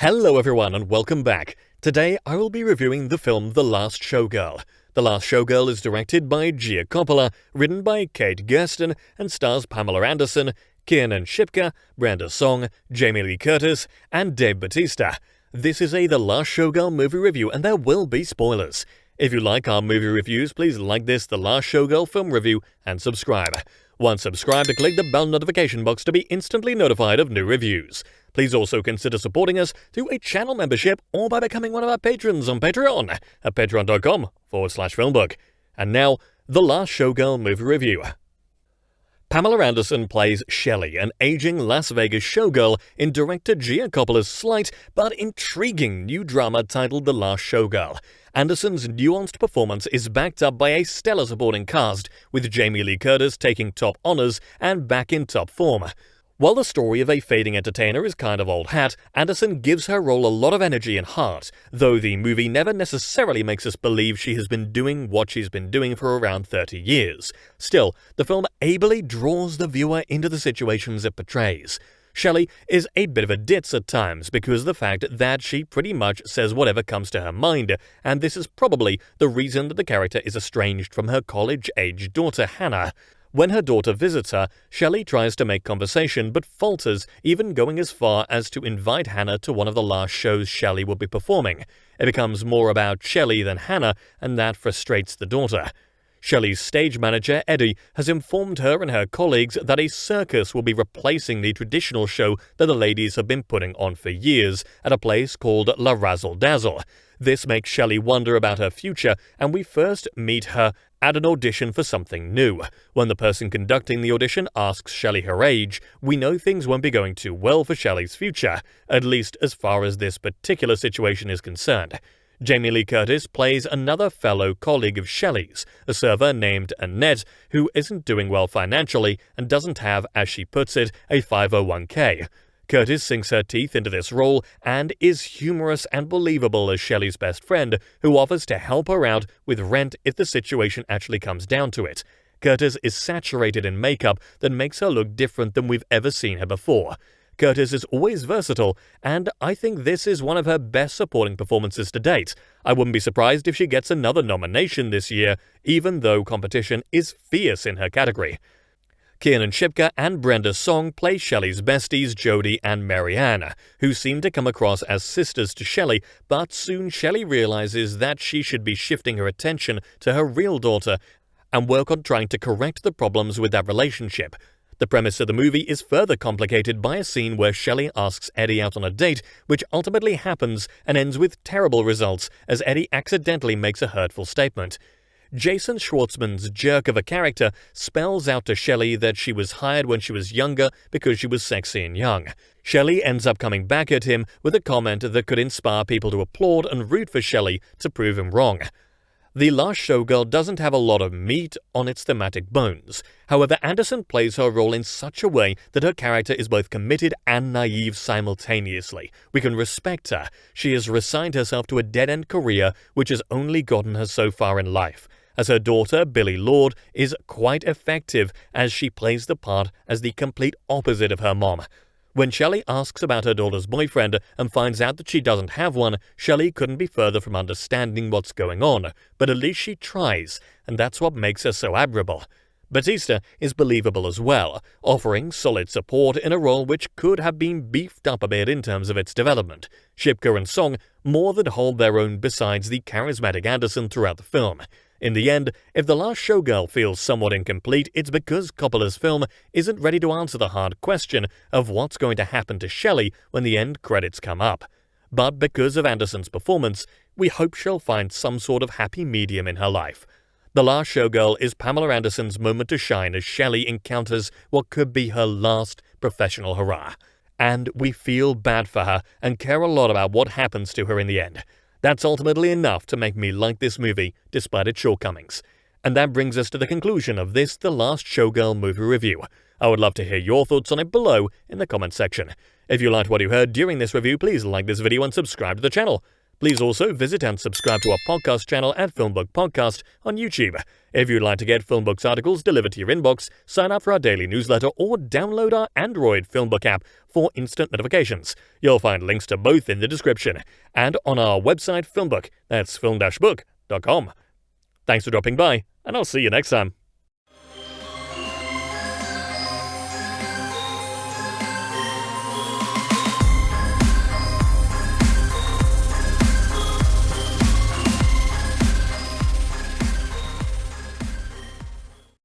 Hello everyone and welcome back. Today I will be reviewing the film The Last Showgirl. The Last Showgirl is directed by Coppola, written by Kate Gersten, and stars Pamela Anderson, Kiernan Shipka, Brenda Song, Jamie Lee Curtis, and Dave Bautista. This is a The Last Showgirl movie review and there will be spoilers. If you like our movie reviews, please like this The Last Showgirl film review and subscribe. Once subscribed, click the bell notification box to be instantly notified of new reviews. Please also consider supporting us through a channel membership or by becoming one of our patrons on Patreon at patreon.com/FilmBook. And now, The Last Showgirl movie review. Pamela Anderson plays Shelley, an aging Las Vegas showgirl in director Coppola's slight but intriguing new drama titled The Last Showgirl. Anderson's nuanced performance is backed up by a stellar supporting cast, with Jamie Lee Curtis taking top honors and back in top form. While the story of a fading entertainer is kind of old hat, Anderson gives her role a lot of energy and heart, though the movie never necessarily makes us believe she has been doing what she's been doing for around 30 years. Still, the film ably draws the viewer into the situations it portrays. Shelley is a bit of a ditz at times because of the fact that she pretty much says whatever comes to her mind, and this is probably the reason that the character is estranged from her college-age daughter Hannah. When her daughter visits her, Shelley tries to make conversation but falters, even going as far as to invite Hannah to one of the last shows Shelley will be performing. It becomes more about Shelley than Hannah, and that frustrates the daughter. Shelley's stage manager, Eddie, has informed her and her colleagues that a circus will be replacing the traditional show that the ladies have been putting on for years at a place called La Razzle Dazzle. This makes Shelley wonder about her future, and we first meet her at an audition for something new. When the person conducting the audition asks Shelley her age, we know things won't be going too well for Shelley's future, at least as far as this particular situation is concerned. Jamie Lee Curtis plays another fellow colleague of Shelley's, a server named Annette, who isn't doing well financially and doesn't have, as she puts it, a 501k. Curtis sinks her teeth into this role and is humorous and believable as Shelley's best friend, who offers to help her out with rent if the situation actually comes down to it. Curtis is saturated in makeup that makes her look different than we've ever seen her before. Curtis is always versatile, and I think this is one of her best supporting performances to date. I wouldn't be surprised if she gets another nomination this year, even though competition is fierce in her category. Kiernan Shipka and Brenda Song play Shelley's besties Jodie and Marianne, who seem to come across as sisters to Shelley, but soon Shelley realizes that she should be shifting her attention to her real daughter and work on trying to correct the problems with that relationship. The premise of the movie is further complicated by a scene where Shelley asks Eddie out on a date, which ultimately happens and ends with terrible results as Eddie accidentally makes a hurtful statement. Jason Schwartzman's jerk of a character spells out to Shelley that she was hired when she was younger because she was sexy and young. Shelley ends up coming back at him with a comment that could inspire people to applaud and root for Shelley to prove him wrong. The Last Showgirl doesn't have a lot of meat on its thematic bones. However, Anderson plays her role in such a way that her character is both committed and naive simultaneously. We can respect her. She has resigned herself to a dead-end career which has only gotten her so far in life. As her daughter, Billie Lourd, is quite effective as she plays the part as the complete opposite of her mom. When Shelley asks about her daughter's boyfriend and finds out that she doesn't have one, Shelley couldn't be further from understanding what's going on, but at least she tries, and that's what makes her so admirable. Bautista is believable as well, offering solid support in a role which could have been beefed up a bit in terms of its development. Shipka and Song more than hold their own besides the charismatic Anderson throughout the film. In the end, if The Last Showgirl feels somewhat incomplete, it's because Coppola's film isn't ready to answer the hard question of what's going to happen to Shelley when the end credits come up. But because of Anderson's performance, we hope she'll find some sort of happy medium in her life. The Last Showgirl is Pamela Anderson's moment to shine as Shelley encounters what could be her last professional hurrah. And we feel bad for her and care a lot about what happens to her in the end. That's ultimately enough to make me like this movie, despite its shortcomings. And that brings us to the conclusion of this The Last Showgirl movie review. I would love to hear your thoughts on it below in the comment section. If you liked what you heard during this review, please like this video and subscribe to the channel. Please also visit and subscribe to our podcast channel at FilmBook Podcast on YouTube. If you'd like to get FilmBook's articles delivered to your inbox, sign up for our daily newsletter or download our Android FilmBook app for instant notifications. You'll find links to both in the description and on our website FilmBook. That's film-book.com. Thanks for dropping by, and I'll see you next time.